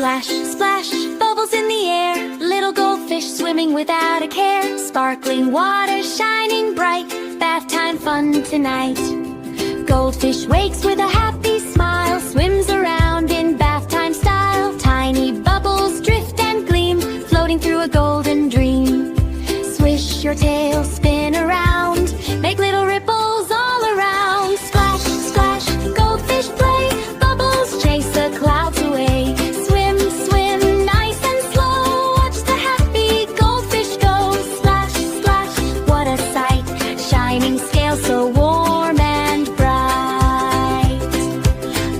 Splash, splash, bubbles in the air. Little goldfish swimming without a care. Sparkling water shining bright. Bath time fun tonight. Goldfish wakes with a happy smile. Swims around in bath time style. Tiny bubbles drift and gleam, floating through a golden dream. Swish your tail, spin around. Make little ripples all around. Splash, splash, goldfish play. Bubbles chase the clouds away. Swim, swim, nice and slow. Watch the happy goldfish go. Splash, splash, what a sight. Shining scales so warm and bright.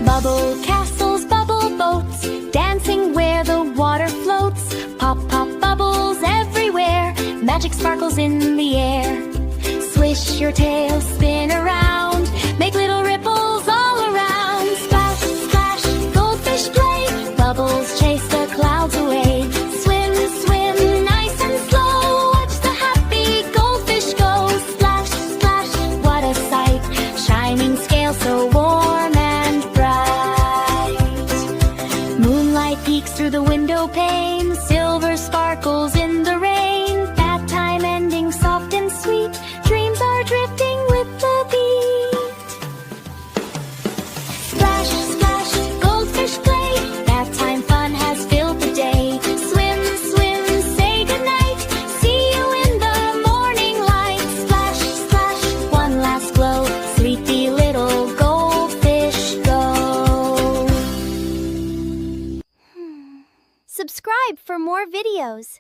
Bubble castles, bubble boats, dancing where the water floats. Pop, pop, bubbles everywhere. Magic sparkles in the air. Swish your tail, spin around. Make little ripples all around. Splash, splash, goldfish play. Bubbles chase the clouds away. Swim, swim, nice and slow. Watch the happy goldfish go. Splash, splash, what a sight. Shining scales so warm and bright. Moonlight peeks through the window pane. Silver sparkles in the rain. Bath time ending soft and sweet. Dreams are drifting with the beat. Splash, splash, goldfish play. Bath time fun has filled the day. Swim, swim, say goodnight. See you in the morning light. Splash, splash, one last glow. Sleepy little goldfish go. Subscribe for more videos.